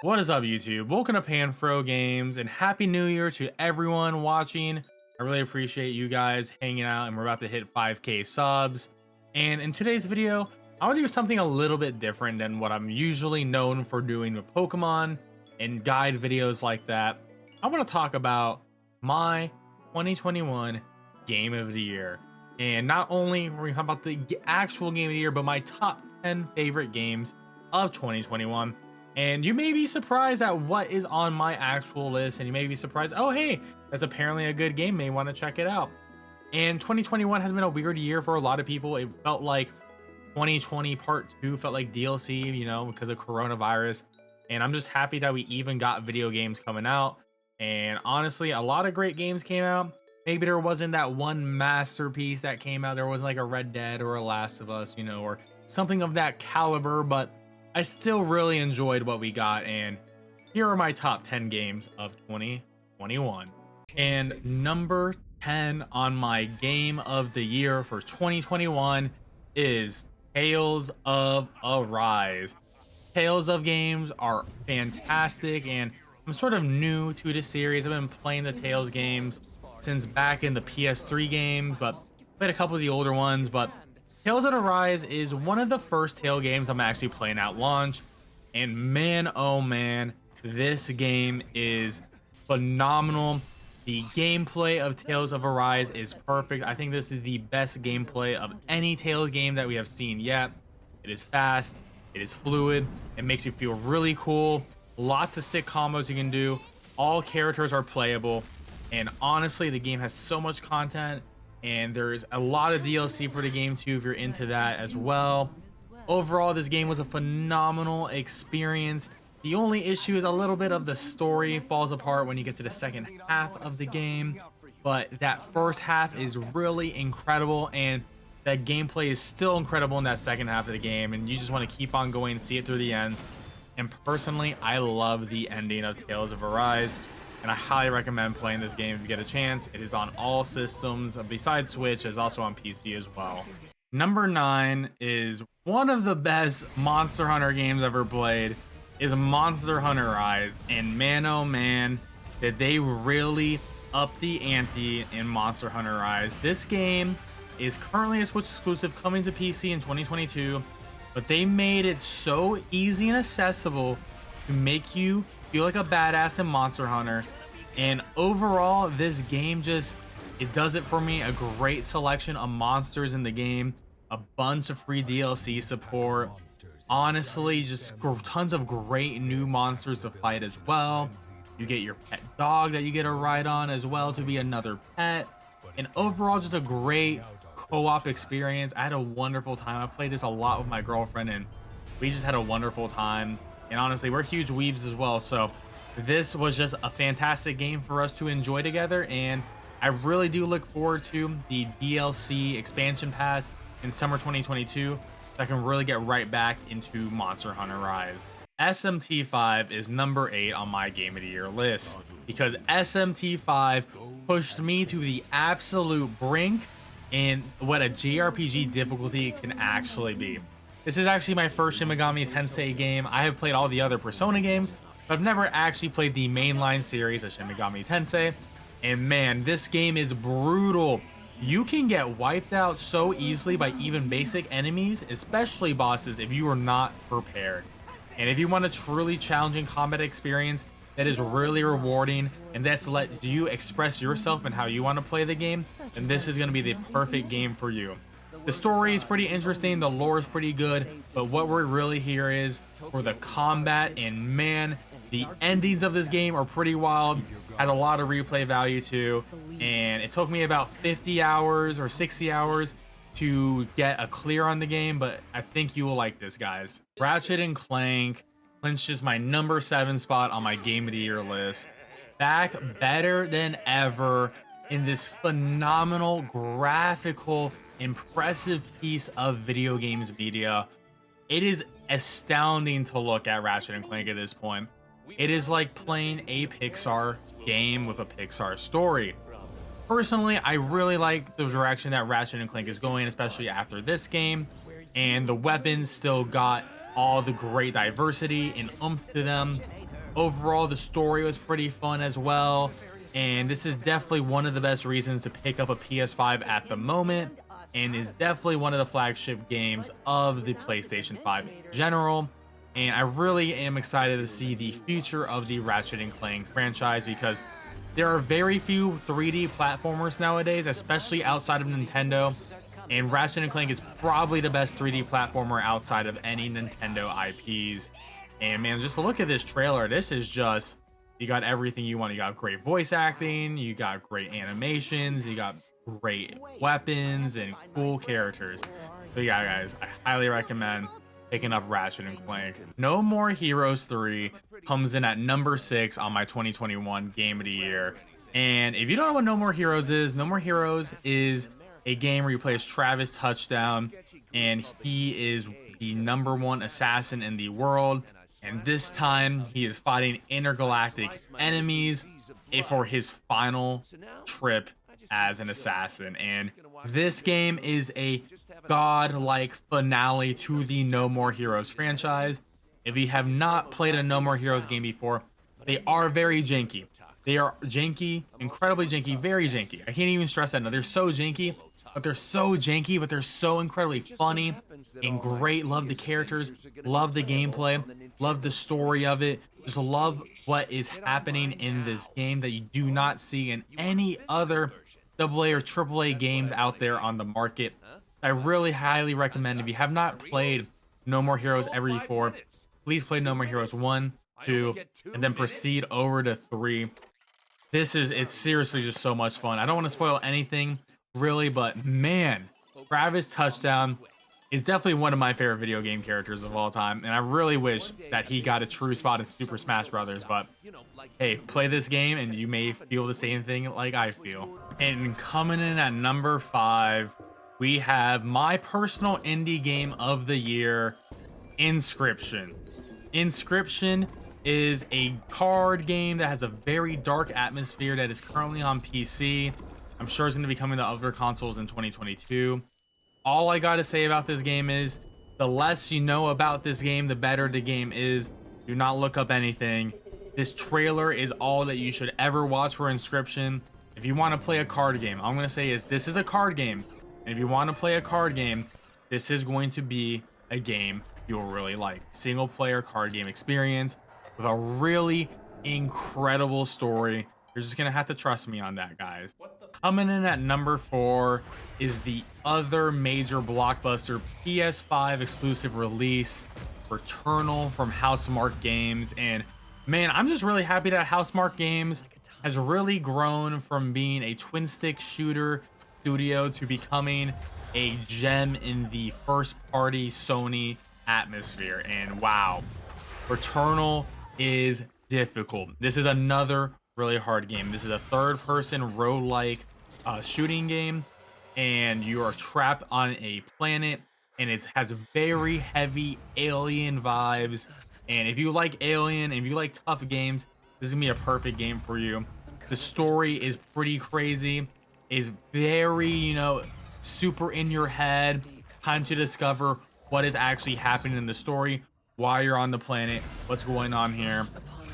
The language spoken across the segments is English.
What is up, YouTube? Welcome to PanFro Games and Happy New Year to everyone watching. I really appreciate you guys hanging out, and we're about to hit 5K subs. And in today's video, I want to do something a little bit different than what I'm usually known for doing with Pokemon and guide videos like that. I want to talk about my 2021 Game of the Year. And not only are we talking about the actual Game of the Year, but my top 10 favorite games of 2021. And you may be surprised at what is on my actual list, and you may be surprised, oh hey, that's apparently a good game, may want to check it out. And 2021 has been a weird year for a lot of people. It felt like 2020 part 2 felt like DLC, you know, because of coronavirus. And I'm just happy that we even got video games coming out. And honestly, a lot of great games came out. Maybe there wasn't that one masterpiece that came out. There wasn't like a Red Dead or a Last of Us, you know, or something of that caliber, but I still really enjoyed what we got, and here are my top 10 games of 2021. And number 10 on my game of the year for 2021 is Tales of Arise. Tales of games are fantastic, and I'm sort of new to this series. I've been playing the Tales games since back in the PS3 game, but played a couple of the older ones, but Tales of Arise is one of the first Tale games I'm actually playing at launch, and man, oh man, this game is phenomenal. The gameplay of Tales of Arise is perfect. I think this is the best gameplay of any Tales game that we have seen yet. It is fast, it is fluid, it makes you feel really cool. Lots of sick combos you can do. All characters are playable, and honestly, the game has so much content. And there's a lot of DLC for the game too, if you're into that as well. Overall, this game was a phenomenal experience. The only issue is a little bit of the story falls apart when you get to the second half of the game. But that first half is really incredible, and that gameplay is still incredible in that second half of the game. And you just want to keep on going, see it through the end. And personally, I love the ending of Tales of Arise, and I highly recommend playing this game if you get a chance. It is on all systems besides Switch. It's also on PC as well. Number 9 is one of the best Monster Hunter games ever played, is Monster Hunter Rise. And man, oh man, did they really up the ante in Monster Hunter Rise. This game is currently a Switch exclusive, coming to PC in 2022, but they made it so easy and accessible to make you feel like a badass in Monster Hunter. And overall, this game it does it for me. A great selection of monsters in the game, a bunch of free DLC support, honestly just tons of great new monsters to fight as well. You get your pet dog that you get a ride on as well to be another pet, and overall just a great co-op experience. I had a wonderful time. I played this a lot with my girlfriend, and we just had a wonderful time. And honestly, we're huge weebs as well, so this was just a fantastic game for us to enjoy together. And I really do look forward to the DLC expansion pass in summer 2022, so I can really get right back into Monster Hunter Rise. SMT5 is number 8 on my Game of the Year list, because SMT5 pushed me to the absolute brink in what a JRPG difficulty can actually be. This is actually my first Shin Megami Tensei game. I have played all the other Persona games, but I've never actually played the mainline series of Shin Megami Tensei. And man, this game is brutal. You can get wiped out so easily by even basic enemies, especially bosses, if you are not prepared. And if you want a truly challenging combat experience that is really rewarding and that's let you express yourself and how you want to play the game, then this is going to be the perfect game for you. The story is pretty interesting, the lore is pretty good, but what we're really here is for the combat. And man, the endings of this game are pretty wild, had a lot of replay value too, and it took me about 50 hours or 60 hours to get a clear on the game, but I think you will like this, guys. Ratchet and Clank clinches my number 7 spot on my Game of the Year list. Back better than ever in this phenomenal graphical impressive piece of video games media. It is astounding to look at Ratchet and Clank at this point. It is like playing a Pixar game with a Pixar story. Personally, I really like the direction that Ratchet and Clank is going, especially after this game, and the weapons still got all the great diversity and oomph to them. Overall, the story was pretty fun as well. And this is definitely one of the best reasons to pick up a PS5 at the moment, and is definitely one of the flagship games of the PlayStation 5 in general. And I really am excited to see the future of the Ratchet and Clank franchise, because there are very few 3D platformers nowadays, especially outside of Nintendo. And Ratchet and Clank is probably the best 3D platformer outside of any Nintendo IPs. And man, just look at this trailer. This is just, you got everything you want. You got great voice acting, you got great animations, you got great weapons and cool characters. So yeah, guys, I highly recommend picking up Ratchet and Clank. No More Heroes 3 comes in at number 6 on my 2021 Game of the Year. And if you don't know what No More Heroes is, No More Heroes is a game where you play as Travis Touchdown, and he is the #1 assassin in the world. And this time he is fighting intergalactic enemies for his final trip as an assassin. And this game is a godlike finale to the No More Heroes franchise. If you have not played a No More Heroes game before, they are very janky. They are janky, incredibly janky, very janky. I can't even stress that enough. They're so janky, but they're so incredibly funny and great. Love the characters, love the gameplay, love the story of it. Just love what is happening in this game that you do not see in any other AA or AAA games out there on the market. I really highly recommend, if you have not played No More Heroes ever before, please play No More Heroes 1, 2, and then proceed over to 3. It's seriously just so much fun. I don't want to spoil anything really, but man, Travis Touchdown is definitely one of my favorite video game characters of all time, and I really wish that he got a true spot in Super Smash Brothers. But hey, play this game and you may feel the same thing like I feel. And coming in at number 5, we have my personal indie game of the year, Inscription. Inscription is a card game that has a very dark atmosphere that is currently on PC. I'm sure it's going to be coming to other consoles in 2022. All I got to say about this game is, the less you know about this game, the better the game is. Do not look up anything. This trailer is all that you should ever watch for Inscription. If you want to play a card game, all I'm going to say is this is a card game. And if you want to play a card game, this is going to be a game you'll really like. Single player card game experience with a really incredible story. You're just gonna have to trust me on that, guys. Coming in at number 4 is the other major blockbuster PS5 exclusive release, Returnal from Housemarque Games. And man, I'm just really happy that Housemarque Games has really grown from being a twin stick shooter studio to becoming a gem in the first party Sony atmosphere. And wow, Returnal is difficult. This is another really hard game. This is a third-person roguelike shooting game, and you are trapped on a planet, and it has very heavy Alien vibes. And if you like Alien, and if you like tough games, this is gonna be a perfect game for you. The story is pretty crazy, is very, you know, super in your head. Time to discover what is actually happening in the story, why you're on the planet, what's going on here.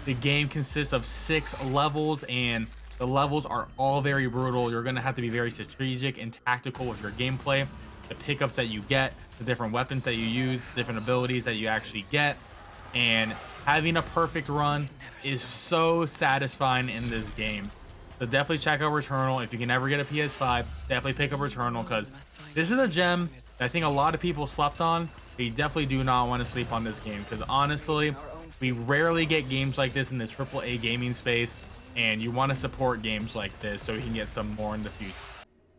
The game consists of 6 levels, and the levels are all very brutal. You're gonna have to be very strategic and tactical with your gameplay. The pickups that you get, the different weapons that you use, different abilities that you actually get, and having a perfect run is so satisfying in this game. So definitely check out Returnal. If you can ever get a PS5, definitely pick up Returnal, because this is a gem that I think a lot of people slept on. But you definitely do not want to sleep on this game, because honestly, we rarely get games like this in the AAA gaming space, and you want to support games like this so you can get some more in the future.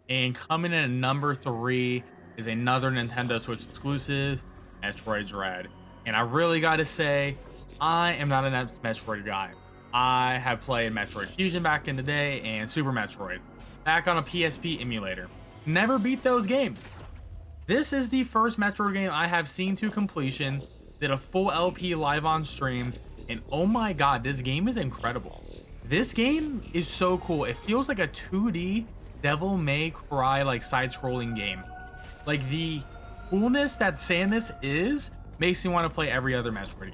And coming in at number 3 is another Nintendo Switch exclusive, Metroids Red. And I really got to say, I am not a Metroid guy. I have played Metroid Fusion back in the day and Super Metroid back on a PSP emulator. Never beat those games. This is the first Metroid game I have seen to completion. Did a full LP live on stream, and oh my god, this game is incredible. This game is so cool. It feels like a 2D Devil May Cry like side-scrolling game. Like, the coolness that Samus is makes me want to play every other Metroid.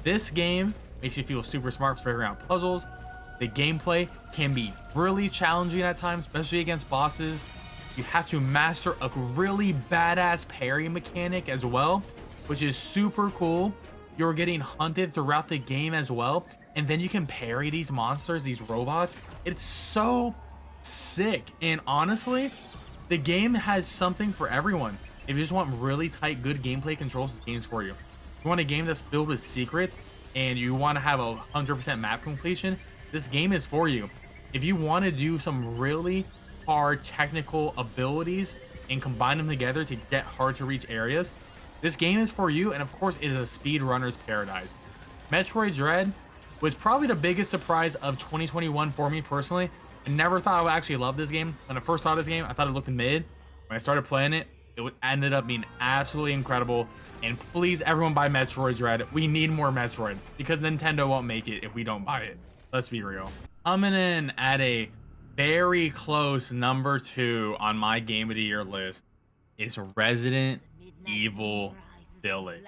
This game makes you feel super smart for figuring out puzzles. The gameplay can be really challenging at times, especially against bosses. You have to master a really badass parry mechanic as well, which is super cool. You're getting hunted throughout the game as well, and then you can parry these monsters, these robots. It's so sick. And honestly, the game has something for everyone. If you just want really tight, good gameplay controls, this game's for you. If you want a game that's filled with secrets and you want to have a 100% map completion, this game is for you. If you want to do some really hard technical abilities and combine them together to get hard to reach areas, this game is for you. And of course, it is a speedrunner's paradise. Metroids Red was probably the biggest surprise of 2021 for me personally. I never thought I would actually love this game. When I first saw this game, I thought it looked mid. When I started playing it, it ended up being absolutely incredible. And please, everyone, buy Metroids Red. We need more Metroid because Nintendo won't make it if we don't buy it. Let's be real. Coming in at a very close number 2 on my Game of the Year list is Resident Evil Village.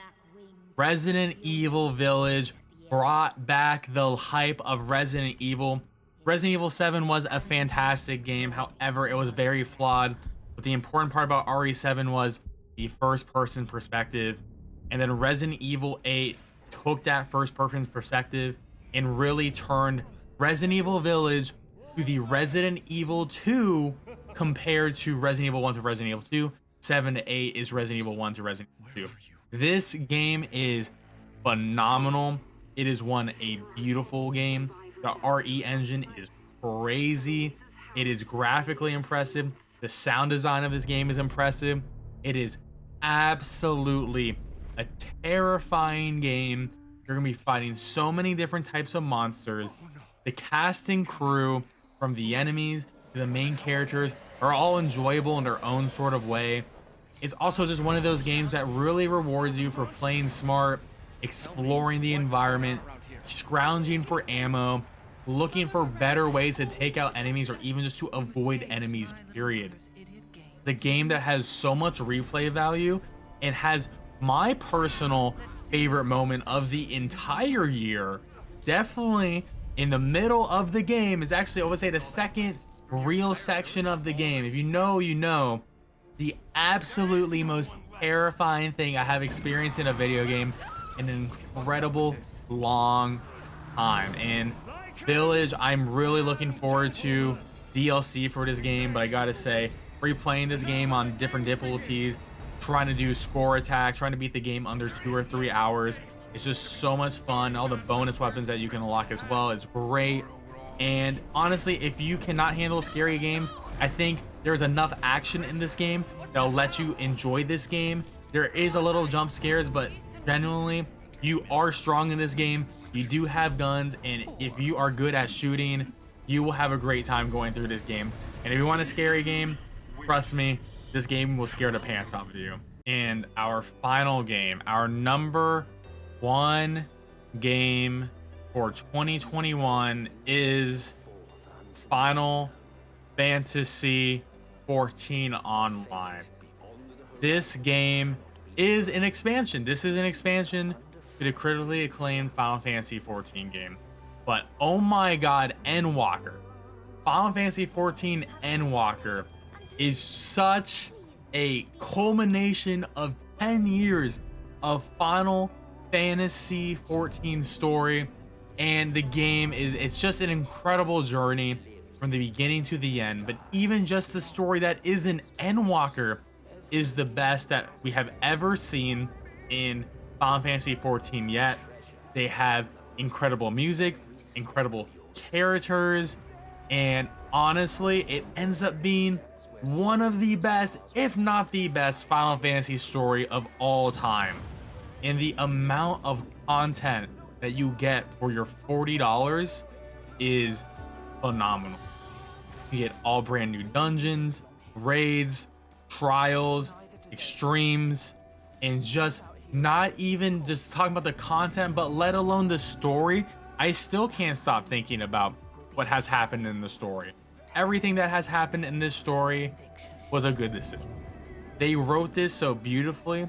Resident Evil Village brought back the hype of Resident Evil. Resident Evil 7 was a fantastic game. However, it was very flawed. But the important part about RE7 was the first-person perspective. And then Resident Evil 8 took that first-person perspective and really turned Resident Evil Village to the Resident Evil 2 compared to Resident Evil 1 to Resident Evil 2. 7 to 8 is Resident Evil 1 to Resident Evil 2. This game is phenomenal. It is a beautiful game. The RE engine is crazy. It is graphically impressive. The sound design of this game is impressive. It is absolutely a terrifying game. You're gonna be fighting so many different types of monsters. The cast and crew, from the enemies to the main characters, are all enjoyable in their own sort of way. It's also just one of those games that really rewards you for playing smart, exploring the environment, scrounging for ammo, looking for better ways to take out enemies or even just to avoid enemies, period. The game that has so much replay value and has my personal favorite moment of the entire year. Definitely in the middle of the game is actually, I would say, the second real section of the game. If you know, you know. The absolutely most terrifying thing I have experienced in a video game in an incredible long time. And Village, I'm really looking forward to DLC for this game, but I gotta say, replaying this game on different difficulties, trying to do score attack, trying to beat the game under 2 or 3 hours, it's just so much fun. All the bonus weapons that you can unlock as well is great. And honestly, if you cannot handle scary games, I think there's enough action in this game that'll let you enjoy this game. There is a little jump scares, but genuinely, you are strong in this game. You do have guns, and if you are good at shooting, you will have a great time going through this game. And if you want a scary game, trust me, this game will scare the pants off of you. And our final game, our number 1 game for 2021 is Final Fantasy 14 Online. This game is an expansion. This is an expansion to the critically acclaimed Final Fantasy 14 game. But oh my god, Endwalker. Final Fantasy 14 Endwalker is such a culmination of 10 years of Final Fantasy 14 story. And the game it's just an incredible journey from the beginning to the end. But even just the story that is in Endwalker is the best that we have ever seen in Final Fantasy 14 yet. They have incredible music, incredible characters, and honestly, it ends up being one of the best, if not the best, Final Fantasy story of all time. And the amount of content that you get for your $40 is phenomenal. You get all brand new dungeons, raids, trials, extremes, and just not even just talking about the content, but let alone the story. I still can't stop thinking about what has happened in the story. Everything that has happened in this story was a good decision. They wrote this so beautifully,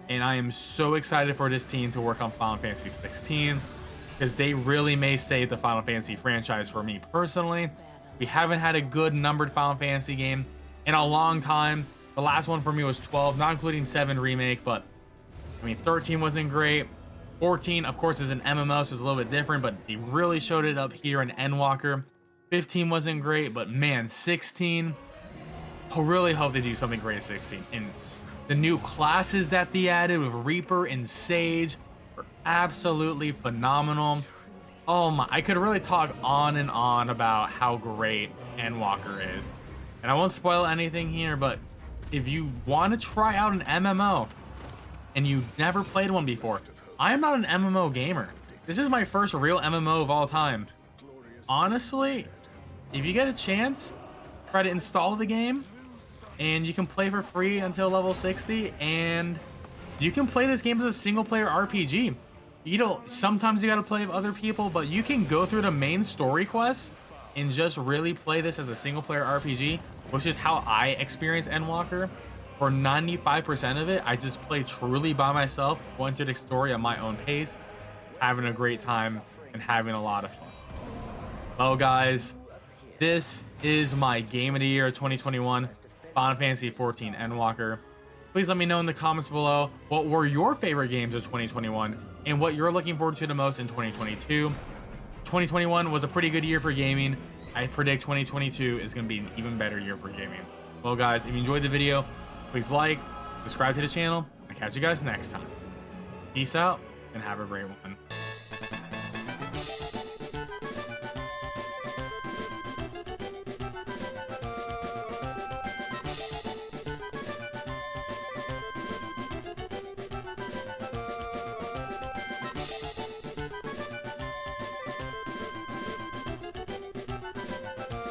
and I am so excited for this team to work on Final Fantasy 16. because they really may save the Final Fantasy franchise for me personally. We haven't had a good numbered Final Fantasy game in a long time. The last one for me was 12, not including 7 remake, but I mean 13 wasn't great. 14, of course, is an MMO, so it's a little bit different, but they really showed it up here in Endwalker. 15 wasn't great, but man, 16, I really hope they do something great at 16. And the new classes that they added with Reaper and Sage were absolutely phenomenal. Oh my, I could really talk on and on about how great Endwalker is. And I won't spoil anything here, but if you want to try out an MMO and you never played one before, I am not an MMO gamer. This is my first real MMO of all time. Honestly, if you get a chance, try to install the game and you can play for free until level 60, and you can play this game as a single player RPG. You don't, sometimes you gotta play with other people, but you can go through the main story quests and just really play this as a single player RPG, which is how I experience Endwalker. For 95% of it, I just play truly by myself, going through the story at my own pace, having a great time, and having a lot of fun. Well, guys, this is my game of the year 2021, Final Fantasy XIV Endwalker. Please let me know in the comments below what were your favorite games of 2021 and what you're looking forward to the most in 2022. 2021 was a pretty good year for gaming. I predict 2022 is going to be an even better year for gaming. Well, guys, if you enjoyed the video, please like, subscribe to the channel. I'll catch you guys next time. Peace out and have a great one.